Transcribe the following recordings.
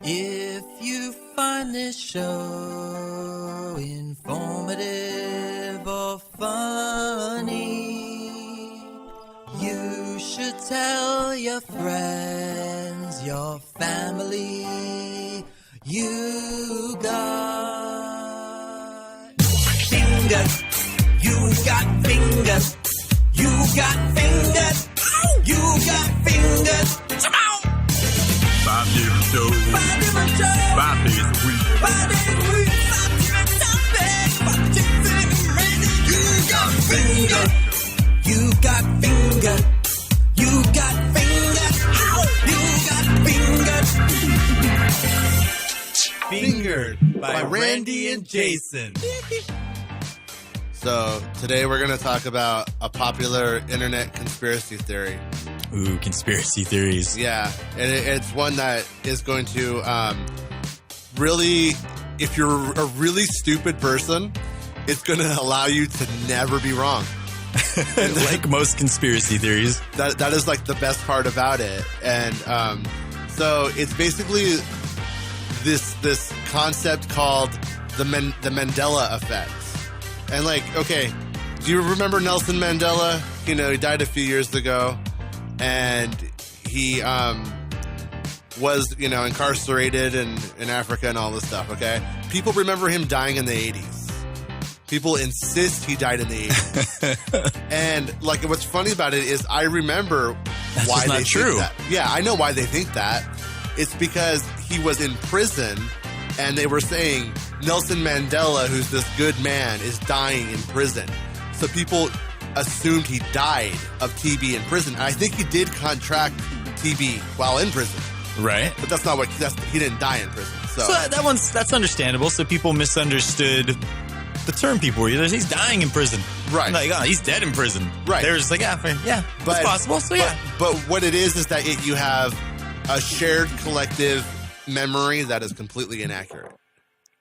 If you find this show informative or funny, you should tell your friends, your family. You got fingers. You got fingers. You got fingers. You got fingers. Come on. 5 different shows. 5 different shows. 5 days a week. 5 days a week. 5 different topics. 5 different amazing. You got finger. You got finger. You got finger. Ow! You got finger. Fingered by Randy and Jason. So today we're going to talk about a popular internet conspiracy theory. Ooh, conspiracy theories. Yeah, and it's one that is going to really, if you're a really stupid person, it's going to allow you to never be wrong. Like most conspiracy theories. That is like the best part about it. And so it's basically this concept called the Mandela Effect. And like, okay, do you remember Nelson Mandela? You know, he died a few years ago. And he was, you know, incarcerated in Africa and all this stuff, okay? People remember him dying in the 80s. People insist he died in the 80s. And, like, what's funny about it is I remember why they think that. Yeah, I know why they think that. It's because he was in prison, and they were saying Nelson Mandela, who's this good man, is dying in prison. So people assumed he died of TB in prison. And I think he did contract TB while in prison. Right. But that's not what he didn't die in prison. So that's understandable. So people misunderstood the term people were using. He's dying in prison. Right. Like, oh, he's dead in prison. Right. They were just like, yeah, it's possible. So But what it is that you have a shared collective memory that is completely inaccurate.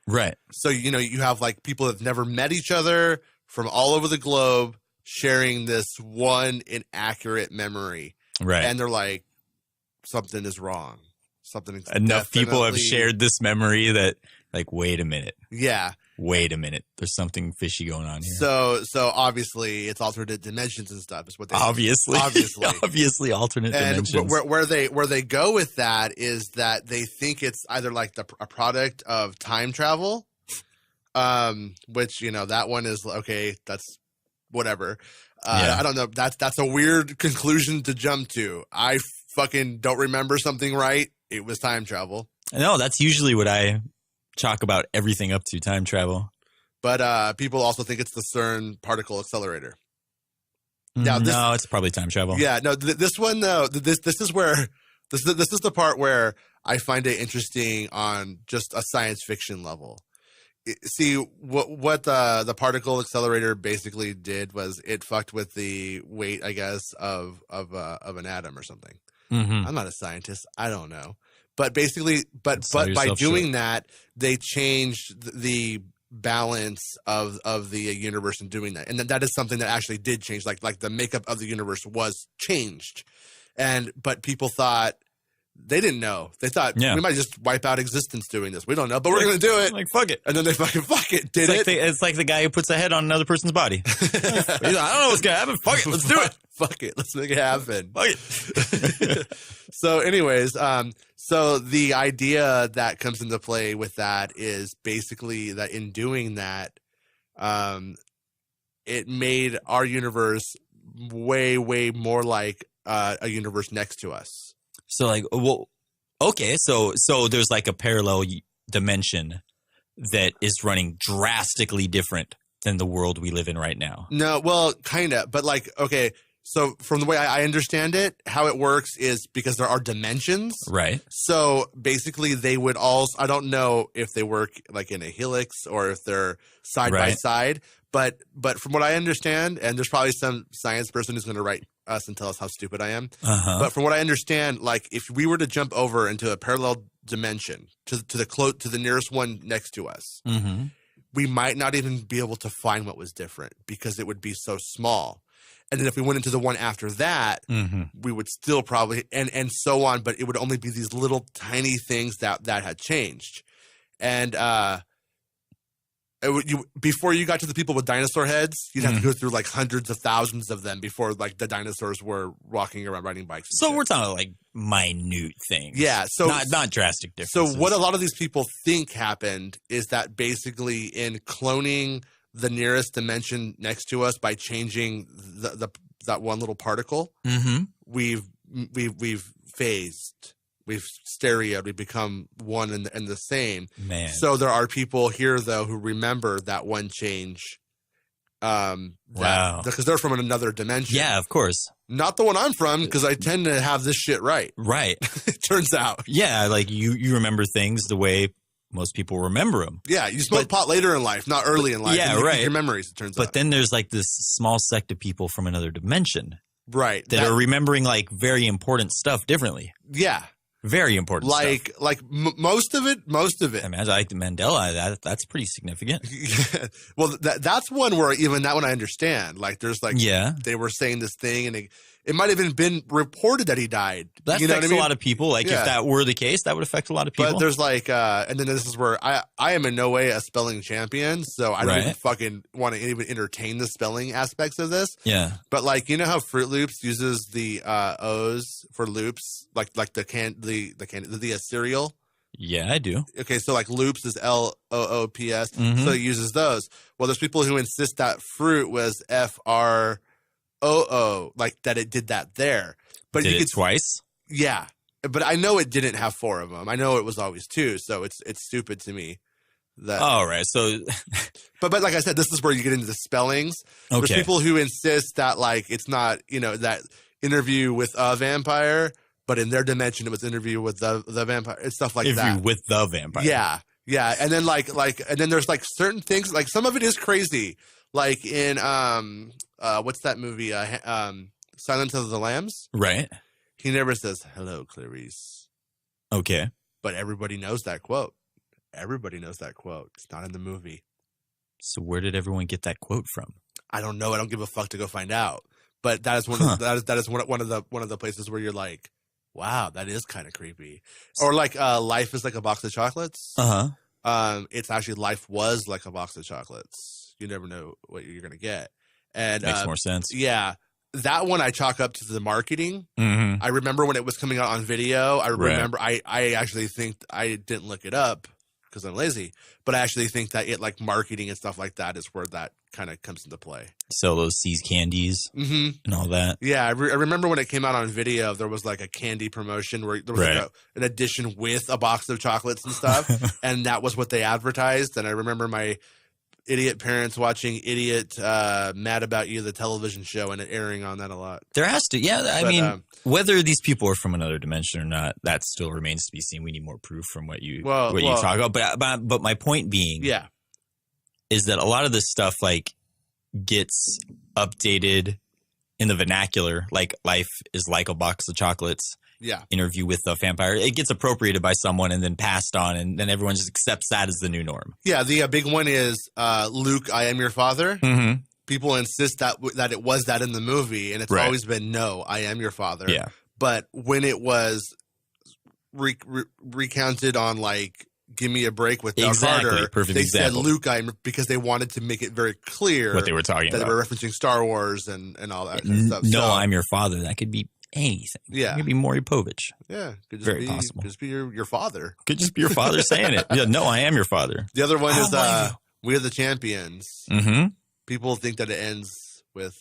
Right. So, you know, you have like people that have never met each other from all over the globe sharing this one inaccurate memory. Right. And they're like, something is wrong. Something Enough people have shared this memory that, like, wait a minute. Yeah. Wait a minute. There's something fishy going on here. So obviously it's alternate dimensions and stuff is what they obviously alternate dimensions. Where they go with that is that they think it's either like a product of time travel, which, you know, that one is okay. That's whatever. I don't know. That's a weird conclusion to jump to. I fucking don't remember something right. It was time travel. No, that's usually what I chalk about everything up to, time travel. But people also think it's the CERN particle accelerator. Now, no, it's probably time travel. Yeah, no, this one though. This is where this is the part where I find it interesting on just a science fiction level. See what the particle accelerator basically did was it fucked with the weight, I guess, of an atom or something. Mm-hmm. I'm not a scientist. I don't know. But basically, but by doing that, they changed the balance of the universe in doing that, and that is something that actually did change. Like the makeup of the universe was changed, but people thought. They didn't know. They thought we might just wipe out existence doing this. We don't know, but we're going to do it. Like, fuck it. And then they fucking fuck it. It's like the guy who puts a head on another person's body. I don't know what's going to happen. Fuck it. Let's do it. Fuck it. Let's make it happen. Fuck it. So anyways, so the idea that comes into play with that is basically that in doing that, it made our universe way, way more like a universe next to us. So like, well, okay, so there's like a parallel dimension that is running drastically different than the world we live in right now. No, well, kind of, but like, okay, so from the way I understand it, how it works is because there are dimensions. Right. So basically they would all, I don't know if they work like in a helix or if they're side by side, but from what I understand, and there's probably some science person who's going to write us and tell us how stupid I am. But from what I understand, like if we were to jump over into a parallel dimension to the nearest one next to us, we might not even be able to find what was different because it would be so small. And then if we went into the one after that, we would still probably, and so on, but it would only be these little tiny things that had changed. And before you got to the people with dinosaur heads, you'd have to go through like hundreds of thousands of them before like the dinosaurs were walking around riding bikes. So we're talking like minute things. Yeah. So not drastic differences. So what a lot of these people think happened is that basically in cloning the nearest dimension next to us by changing that one little particle, we've phased. We've stereoed. We've become one and the same. Man. So there are people here, though, who remember that one change. Wow. Because they're from another dimension. Yeah, of course. Not the one I'm from, because I tend to have this shit right. Right. It turns out. Yeah, like you remember things the way most people remember them. Yeah, you smoke pot later in life, not early in life. Yeah, right. Your memories, it turns out. But then there's like this small sect of people from another dimension. Right. That are remembering like very important stuff differently. Yeah. Very important stuff. Like most of it. I mean, like the Mandela, that's pretty significant. Well, that's one where even that one I understand. Like there's like, they were saying this thing and it might have even been reported that he died. That you know affects what I mean? a lot of people. Like if that were the case, that would affect a lot of people. But there's like, and then this is where I am in no way a spelling champion, so I don't even fucking want to even entertain the spelling aspects of this. Yeah. But like, you know how Fruit Loops uses the O's for loops, like the cereal. Yeah, I do. Okay, so like loops is LOOPS, so it uses those. Well, there's people who insist that fruit was FROO, like that it did that there. But did it twice? Yeah, but I know it didn't have 4 of them. I know it was always 2, so it's stupid to me. That. All right, so. but like I said, this is where you get into the spellings. Okay. There's people who insist that like it's not, that Interview with a Vampire. But in their dimension, it was Interview with the Vampire and stuff like that. Interview with the Vampire. Yeah, yeah. And then and then there's like certain things, like some of it is crazy. Like in what's that movie? Silence of the Lambs. Right. He never says hello, Clarice. Okay. But everybody knows that quote. Everybody knows that quote. It's not in the movie. So where did everyone get that quote from? I don't know. I don't give a fuck to go find out. But that is one of the places where you're like, wow, that is kind of creepy. Or like life is like a box of chocolates. It's actually life was like a box of chocolates. You never know what you're gonna get. And makes more sense. Yeah. That one I chalk up to the marketing. I remember when it was coming out on video. I remember I actually think I didn't look it up because I'm lazy, but I actually think that it like marketing and stuff like that is where that kind of comes into play. Sell those C's candies and all that. Yeah, I remember when it came out on video, there was like a candy promotion where there was like an edition with a box of chocolates and stuff, and that was what they advertised. And I remember my idiot parents watching Idiot Mad About You, the television show, and it airing on that a lot. There has to. Yeah, I mean, whether these people are from another dimension or not, that still remains to be seen. We need more proof from what you talk about. But my point being is that a lot of this stuff like gets updated in the vernacular, like life is like a box of chocolates. Yeah. Interview with the Vampire. It gets appropriated by someone and then passed on, and then everyone just accepts that as the new norm. Yeah, the big one is Luke, I am your father. People insist that it was that in the movie, and it's always been no, I am your father. Yeah. But when it was recounted on like Give Me a Break with Doug Carter, perfect they example. said Luke, because they wanted to make it very clear what they were talking about. They were referencing Star Wars and all that kind of stuff. No, I'm your father. That could be anything. Yeah. It could be Maury Povich. Yeah. Could just very possible. Could just be your father. Could just be your father saying it. Yeah, no, I am your father. The other one is We Are the Champions. People think that it ends with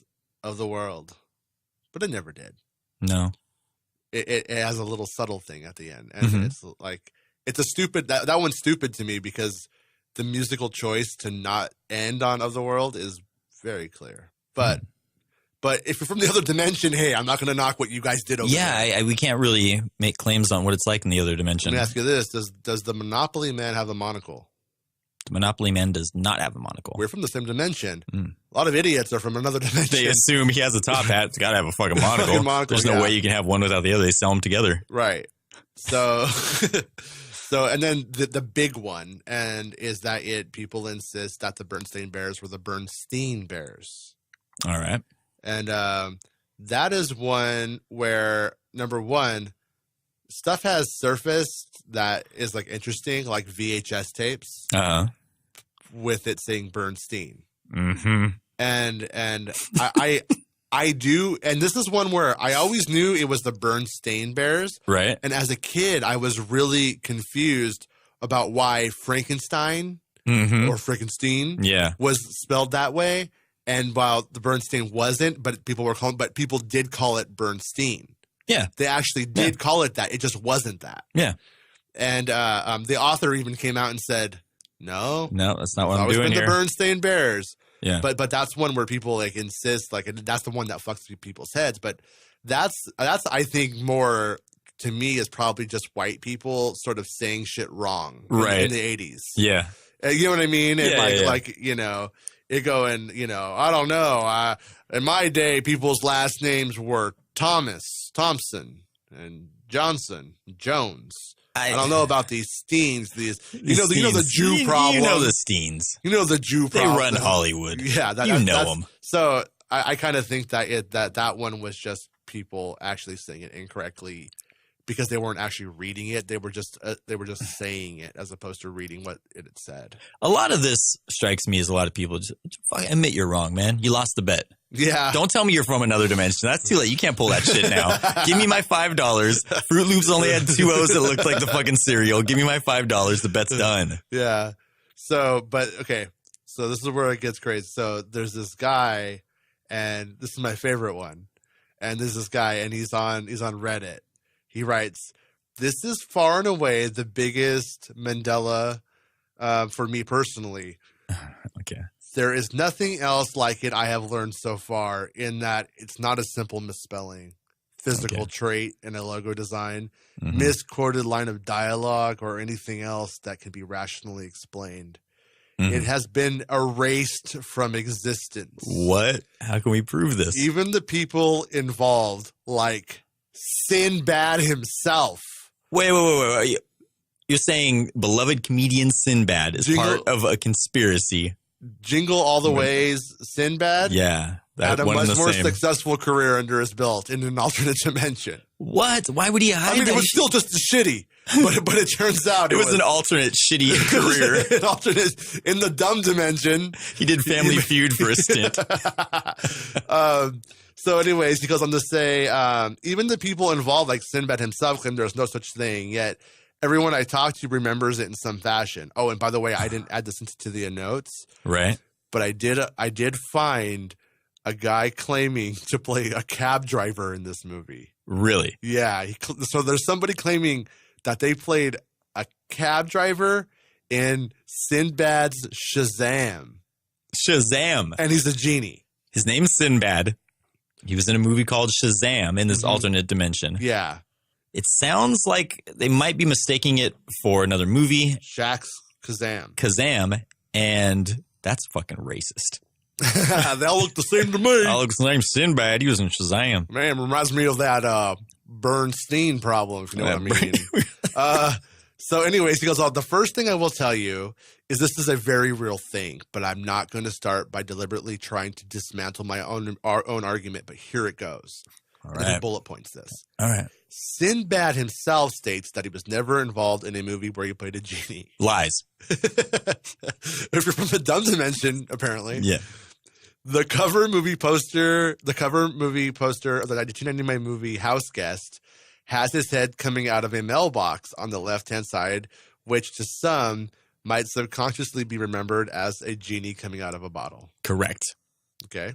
Of the World, but it never did. No. It has a little subtle thing at the end. And it's like, it's a stupid, that one's stupid to me because the musical choice to not end on Of the World is very clear. But if you're from the other dimension, hey, I'm not going to knock what you guys did over there. Yeah, we can't really make claims on what it's like in the other dimension. Let me ask you this. Does the Monopoly Man have a monocle? The Monopoly Man does not have a monocle. We're from the same dimension. A lot of idiots are from another dimension. They assume he has a top hat. It's got to have a fucking monocle. There's no way you can have one without the other. They sell them together. Right. So... So, and then the big one, and is that people insist that the Bernstein Bears were the Bernstein Bears. All right. And that is one where, number one, stuff has surfaced that is like interesting, like VHS tapes with it saying Bernstein. Mm-hmm. And I do, and this is one where I always knew it was the Bernstein Bears. Right. And as a kid, I was really confused about why Frankenstein or Frankenstein was spelled that way. And while the Bernstein wasn't, but people did call it Bernstein. Yeah. They actually did call it that. It just wasn't that. Yeah. And the author even came out and said, no, that's not what I'm doing here. It's always been the Bernstein Bears. Yeah. But that's one where people like insist, like, that's the one that fucks with people's heads. But that's I think more to me is probably just white people sort of saying shit wrong in the 80s. Yeah. You know what I mean? And like, you know, it going, you know, I don't know. In my day, people's last names were Thomas, Thompson, and Johnson, Jones. I don't know about these Steens. You know the Jew problem. You know the Steens. You know the Jew problem. They run Hollywood. Yeah, you know them. So I kind of think that one was just people actually saying it incorrectly because they weren't actually reading it. They were just saying it as opposed to reading what it had said. A lot of this strikes me as a lot of people just admit you're wrong, man. You lost the bet. Yeah. Don't tell me you're from another dimension. That's too late. You can't pull that shit now. Give me my $5. Fruit Loops only had 2 O's that looked like the fucking cereal. Give me my $5. The bet's done. Yeah. So, but okay. So this is where it gets crazy. So there's this guy, and this is my favorite one. And there's this guy, and he's on Reddit. He writes, "This is far and away the biggest Mandela for me personally. Okay. There is nothing else like it I have learned so far, in that it's not a simple misspelling, physical trait in a logo design, misquoted line of dialogue, or anything else that can be rationally explained. It has been erased from existence." What? How can we prove this? Even the people involved, like Sinbad himself. Wait. You're saying beloved comedian Sinbad is part of a conspiracy. Jingle All the Way's Sinbad? Yeah. Had a much more successful career under his belt in an alternate dimension. What? Why would he hide that? I mean, it was still just shitty, but it turns out it was an alternate shitty career. An alternate in the dumb dimension. He did Family Feud for a stint. So anyways, he goes on to say, even the people involved, like Sinbad himself, claim there's no such thing, yet everyone I talked to remembers it in some fashion. Oh, and by the way, I didn't add this into the notes. Right. But I did find a guy claiming to play a cab driver in this movie. Really? Yeah. So there's somebody claiming that they played a cab driver in Sinbad's Shazam. Shazam. And he's a genie. His name's Sinbad. He was in a movie called Shazam in this alternate dimension. Yeah. It sounds like they might be mistaking it for another movie. Shaq's Kazam, and that's fucking racist. They all look the same to me. All looks the same. Sinbad, he was in Shazam. Man, reminds me of that Bernstein problem, if you know what I mean. So anyways, he goes, the first thing I will tell you is this is a very real thing, but I'm not going to start by deliberately trying to dismantle our own argument, but here it goes. All right. He bullet points this. All right. Sinbad himself states that he was never involved in a movie where he played a genie. Lies. If you're from the dumb dimension, apparently. Yeah. The cover movie poster of the 1999 movie House Guest has his head coming out of a mailbox on the left-hand side, which to some might subconsciously be remembered as a genie coming out of a bottle. Correct. Okay.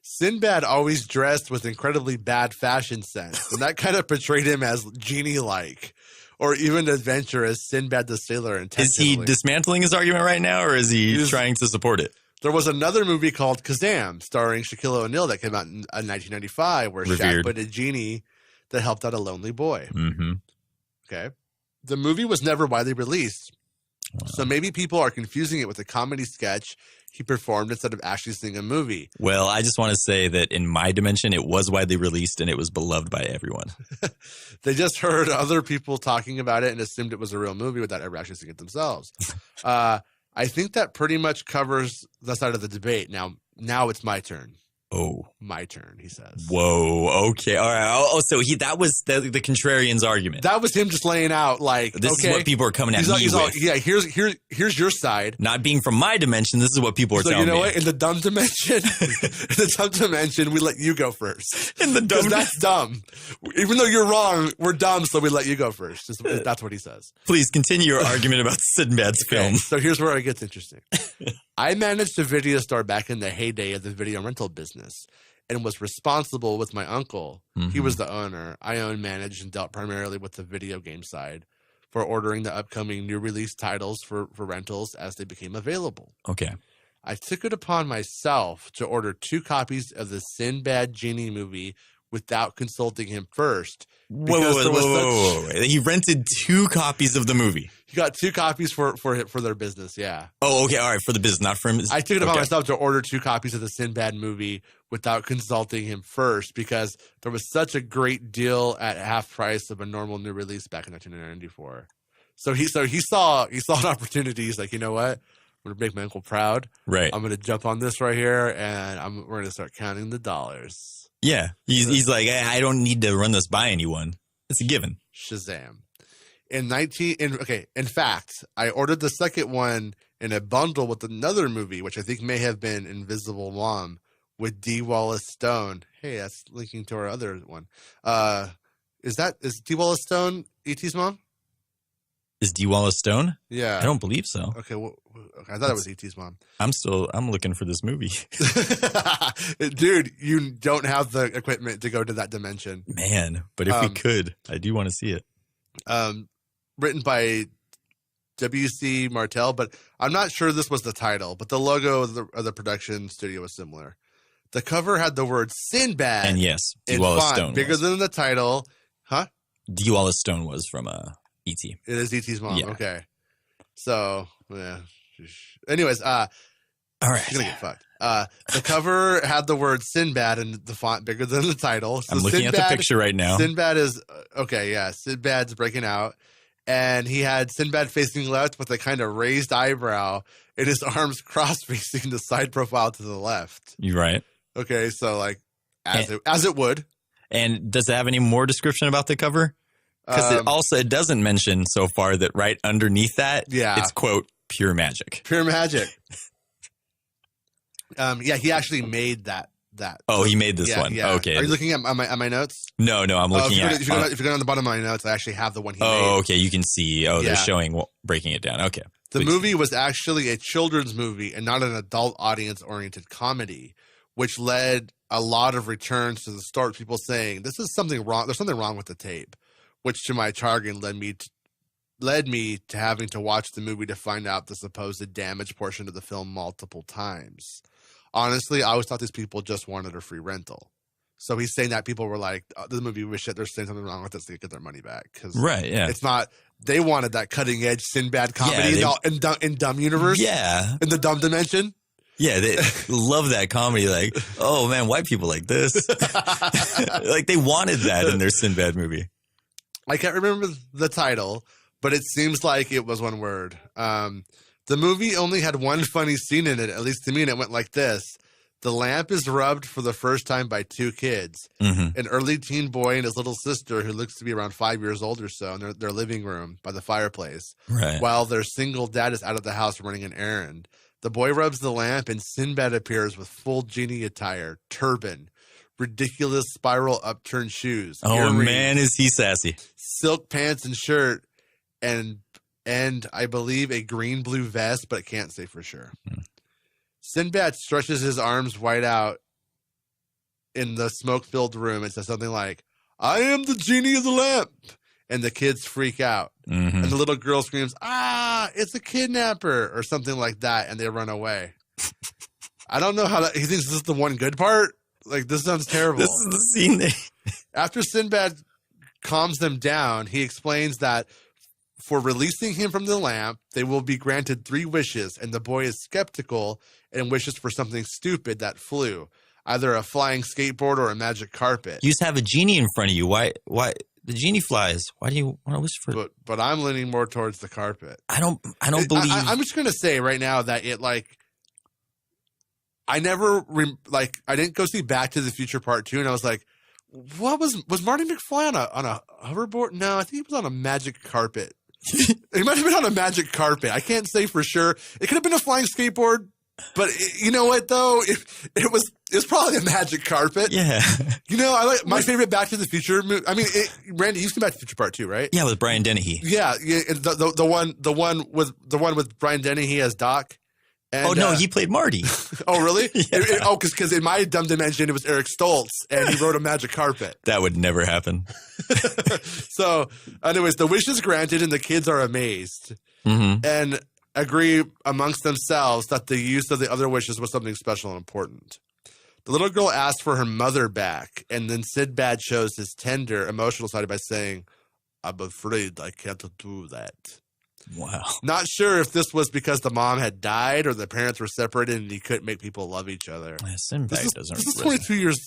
Sinbad always dressed with incredibly bad fashion sense, and that kind of portrayed him as genie-like, or even adventurous Sinbad the Sailor intentionally. Is he dismantling his argument right now, or is he trying to support it? There was another movie called Kazam, starring Shaquille O'Neal, that came out in 1995, where Shaq played a genie that helped out a lonely boy. Mm-hmm. Okay. The movie was never widely released, so maybe people are confusing it with a comedy sketch he performed instead of actually seeing a movie. Well, I just want to say that in my dimension, it was widely released and it was beloved by everyone. They just heard other people talking about it and assumed it was a real movie without ever actually seeing it themselves. I think that pretty much covers the side of the debate. Now it's my turn. Oh, my turn, he says. Whoa. Okay. All right. Oh, so that was the contrarian's argument. That was him just laying out like, this is what people are coming at me with. Yeah, here's your side. Not being from my dimension, this is what people are telling me. You know what? In the dumb dimension, we let you go first. In the dumb, because that's dumb. Even though you're wrong, we're dumb, so we let you go first. That's what he says. Please continue your argument about Sinbad's film. So here's where it gets interesting. I managed a video store back in the heyday of the video rental business and was responsible with my uncle. Mm-hmm. He was the owner. I owned, managed, and dealt primarily with the video game side for ordering the upcoming new release titles for rentals as they became available. Okay. I took it upon myself to order 2 copies of the Sinbad Genie movie without consulting him first. Whoa. He rented 2 copies of the movie. He got 2 copies for their business, yeah. Oh, okay, all right, for the business, not for him. I took it upon myself to order 2 copies of the Sinbad movie without consulting him first because there was such a great deal at half price of a normal new release back in 1994. So he saw an opportunity. He's like, you know what? I'm gonna make my uncle proud. Right. I'm gonna jump on this right here, and we're gonna start counting the dollars. Yeah, he's like, hey, I don't need to run this by anyone. It's a given. Shazam. In fact, I ordered the second one in a bundle with another movie, which I think may have been Invisible Mom with D. Wallace Stone. Hey, that's linking to our other one. Is D. Wallace Stone E.T.'s mom? Is D. Wallace Stone? Yeah. I don't believe so. Okay, I thought it was E.T.'s mom. I'm looking for this movie. Dude, you don't have the equipment to go to that dimension. Man, but if we could, I do want to see it. Written by W.C. Martel, but I'm not sure this was the title, but the logo of the production studio was similar. The cover had the word Sinbad. And yes, D. Wallace Stone bigger than the title. Huh? D. Wallace Stone was from E.T. It is E.T.'s mom. Yeah. Okay. So, yeah. Anyways, all right. She's going to get fucked. The cover had the word Sinbad and the font bigger than the title. So I'm looking at the picture right now. Sinbad is, Sinbad's breaking out. And he had Sinbad facing left with a kind of raised eyebrow and his arms cross-facing the side profile to the left. You're right. Okay, so like, as it would. And does it have any more description about the cover? Because it doesn't mention so far that right underneath that, it's, quote, pure magic. Pure magic. He actually made that. Oh, he made this one. Yeah. Okay. Are you looking at my notes? No, I'm looking at. If you go on the bottom of my notes, I actually have the one he made. Oh, okay. You can see. Oh, they're showing breaking it down. Okay. The movie was actually a children's movie and not an adult audience-oriented comedy, which led a lot of returns to the start. People saying this is something wrong. There's something wrong with the tape, which to my chagrin led me to having to watch the movie to find out the supposed damage portion of the film multiple times. Honestly, I always thought these people just wanted a free rental. So he's saying that people were like, the movie was shit. They're saying something wrong with this to get their money back. Right, yeah. It's not, they wanted that cutting edge Sinbad comedy in dumb universe. Yeah. In the dumb dimension. Yeah, they love that comedy. Like, oh man, white people like this. Like they wanted that in their Sinbad movie. I can't remember the title, but it seems like it was one word. The movie only had one funny scene in it, at least to me, and it went like this. The lamp is rubbed for the first time by 2 kids, an early teen boy and his little sister who looks to be around 5 years old or so in their living room by the fireplace, while their single dad is out of the house running an errand. The boy rubs the lamp and Sinbad appears with full genie attire, turban, ridiculous spiral upturned shoes. Oh, earrings, man, is he sassy. Silk pants and shirt, and I believe a green-blue vest, but I can't say for sure. Sinbad stretches his arms wide out in the smoke-filled room and says something like, "I am the genie of the lamp." And the kids freak out. And the little girl screams, "Ah, it's a kidnapper," or something like that, and they run away. I don't know how he thinks this is the one good part. Like, this sounds terrible. This is the scene. After Sinbad calms them down, he explains that for releasing him from the lamp, they will be granted 3 wishes, and the boy is skeptical and wishes for something stupid that flew, either a flying skateboard or a magic carpet. You just have a genie in front of you. Why? The genie flies. Why do you want to wish for? But I'm leaning more towards the carpet. I don't believe. I'm just gonna say right now that it I never I didn't go see Back to the Future Part 2, and I was like, what was Marty McFly on a hoverboard? No, I think he was on a magic carpet. He might have been on a magic carpet. I can't say for sure. It could have been a flying skateboard, but you know what though? It was probably a magic carpet. Yeah. You know, I like my favorite Back to the Future movie. I mean, Randy, you've seen Back to the Future Part 2, right? Yeah, with Brian Dennehy. Yeah, the one with Brian Dennehy as Doc. And, no, he played Marty. Oh, really? Yeah. Because in my dumb dimension, it was Eric Stoltz, and he rode a magic carpet. That would never happen. So, anyways, the wish is granted, and the kids are amazed and agree amongst themselves that the use of the other wishes was something special and important. The little girl asks for her mother back, and then Sinbad shows his tender, emotional side by saying, "I'm afraid I can't do that." Wow. Not sure if this was because the mom had died or the parents were separated and he couldn't make people love each other. Yeah, Sinbad doesn't. This is 22 years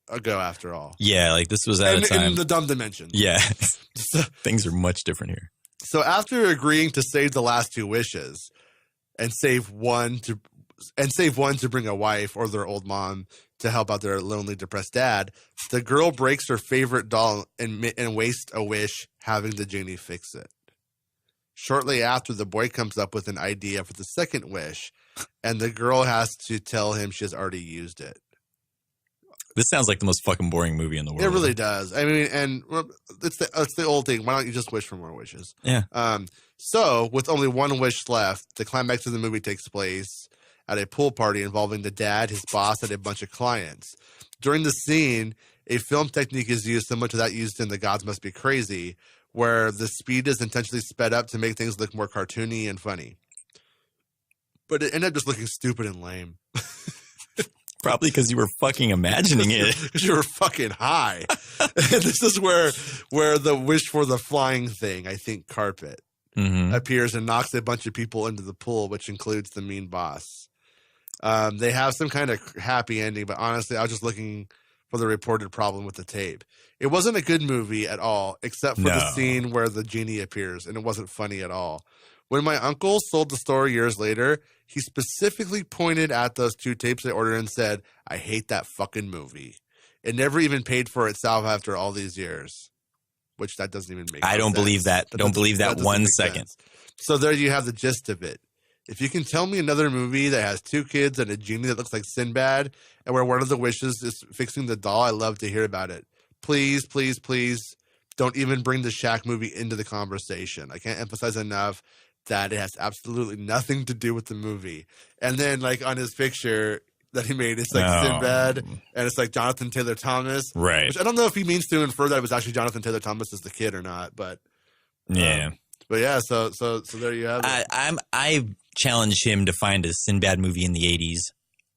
ago, after all. Yeah, like this was at a time in the dumb dimension. Yeah, things are much different here. So after agreeing to save the last two wishes and save one to bring a wife or their old mom to help out their lonely, depressed dad, the girl breaks her favorite doll and wastes a wish, having the genie fix it. Shortly after, the boy comes up with an idea for the second wish, and the girl has to tell him she has already used it. This sounds like the most fucking boring movie in the world. It really does. I mean, and it's the old thing. Why don't you just wish for more wishes? Yeah. So, with only one wish left, the climax of the movie takes place at a pool party involving the dad, his boss, and a bunch of clients. During the scene, a film technique is used similar to that used in The Gods Must Be Crazy, where the speed is intentionally sped up to make things look more cartoony and funny. But it ended up just looking stupid and lame. Probably because you were fucking imagining it. Because you were fucking high. And this is where the wish for the flying thing, I think carpet, appears and knocks a bunch of people into the pool, which includes the mean boss. They have some kind of happy ending, but honestly, I was just looking for the reported problem with the tape. It wasn't a good movie at all, except for the scene where the genie appears, and it wasn't funny at all. When my uncle sold the story years later, he specifically pointed at those two tapes I ordered and said, "I hate that fucking movie." It never even paid for itself after all these years, which that doesn't even make I don't sense. believe that. Don't believe that 1 second. Sense. So there you have the gist of it. If you can tell me another movie that has two kids and a genie that looks like Sinbad, and where one of the wishes is fixing the doll, I'd love to hear about it. Please, please, please don't even bring the Shaq movie into the conversation. I can't emphasize enough that it has absolutely nothing to do with the movie. And then, like, on his picture that he made, it's like Sinbad, and it's like Jonathan Taylor Thomas. Right. Which I don't know if he means to infer that it was actually Jonathan Taylor Thomas as the kid or not, but yeah. But yeah, so there you have it. I challenge him to find a Sinbad movie in the 80s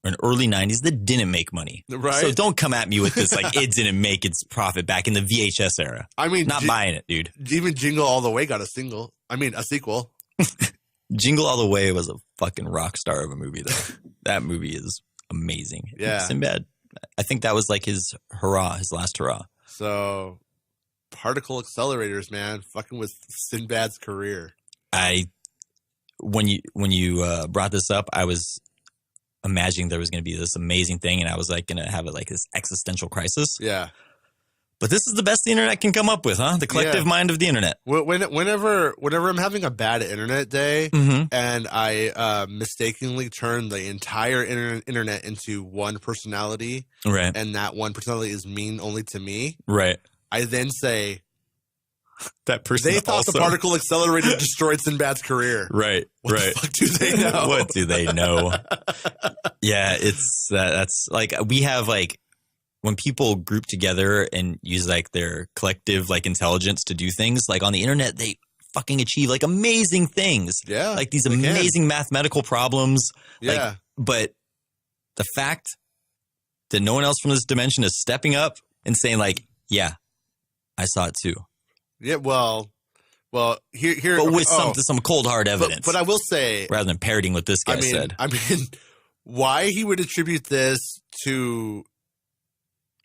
or in early 90s that didn't make money. Right. So don't come at me with this like it didn't make its profit back in the VHS era. I mean, not buying it, dude. Even Jingle All the Way got a sequel. Jingle All the Way was a fucking rock star of a movie, though. That movie is amazing. Yeah. Sinbad, I think that was like his last hurrah. So, particle accelerators, man, fucking with Sinbad's career. When you brought this up, I was imagining there was going to be this amazing thing, and I was like going to have it like this existential crisis. Yeah. But this is the best the internet can come up with, huh? The collective mind of the internet. Whenever I'm having a bad internet day and I mistakenly turn the entire internet into one personality, right? And that one personality is mean only to me, right? I then say that person. They thought the particle accelerator destroyed Sinbad's career, right? What right. the fuck do they know? What do they know? Yeah, it's that's like we have like. When people group together and use like their collective like intelligence to do things, like on the internet, they fucking achieve like amazing things. Yeah. Like these amazing mathematical problems. Yeah. Like, but the fact that no one else from this dimension is stepping up and saying like, yeah, I saw it too. Yeah. Well, here. But with some cold hard evidence. But I will say. Rather than parroting what this guy said. I mean, why he would attribute this to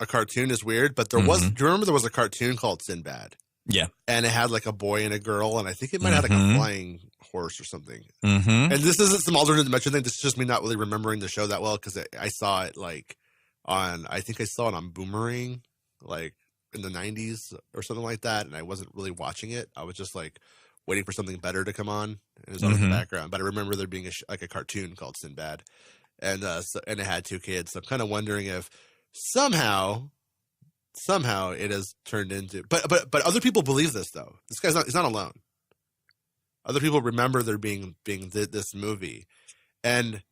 a cartoon is weird, but there was. Do you remember there was a cartoon called Sinbad? Yeah. And it had like a boy and a girl, and I think it might have like a flying horse or something. Mm-hmm. And this isn't some alternate dimension thing. This is just me not really remembering the show that well because I saw it like I think I saw it on Boomerang, like in the 90s or something like that, and I wasn't really watching it. I was just like waiting for something better to come on, and it was on in the background. But I remember there being like a cartoon called Sinbad, and it had 2 kids. So I'm kind of wondering if somehow it has turned into. But other people believe this though. This guy's he's not alone. Other people remember there being this movie, and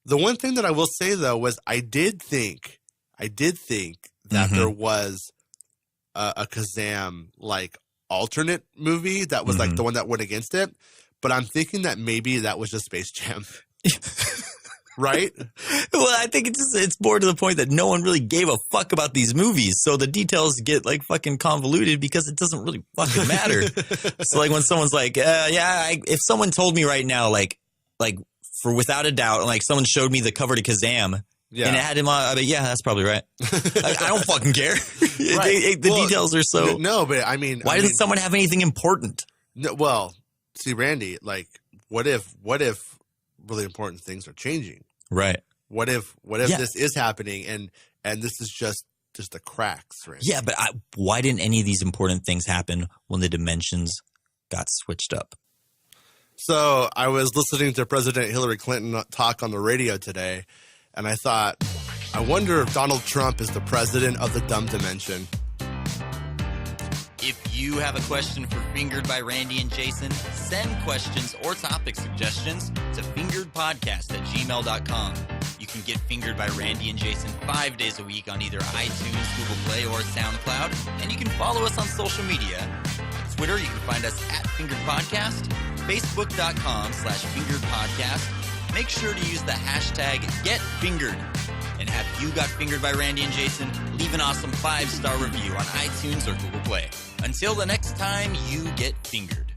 the one thing that I will say though was I did think that there was a Kazam like alternate movie that was like the one that went against it, but I'm thinking that maybe that was just Space Jam. Right? Well, I think it's more to the point that no one really gave a fuck about these movies, so the details get like fucking convoluted because it doesn't really fucking matter. So like when someone's like, if someone told me right now, like for without a doubt, like someone showed me the cover to Kazam. Yeah. And it had him on. I mean, yeah, that's probably right. I don't fucking care. Right. The details are so. No, but I mean, why doesn't someone have anything important? No, well, see, Randy, like, what if really important things are changing? Right. What if this is happening and this is just the cracks, right? Yeah, but why didn't any of these important things happen when the dimensions got switched up? So I was listening to President Hillary Clinton talk on the radio today, and I thought, I wonder if Donald Trump is the president of the dumb dimension. If you have a question for Fingered by Randy and Jason, send questions or topic suggestions to fingeredpodcast@gmail.com. You can get Fingered by Randy and Jason 5 days a week on either iTunes, Google Play, or SoundCloud. And you can follow us on social media. Twitter, you can find us at Fingered Podcast, Facebook.com/Fingered Podcast. Make sure to use the hashtag #GetFingered. And have you got fingered by Randy and Jason? Leave an awesome 5-star review on iTunes or Google Play. Until the next time you get fingered.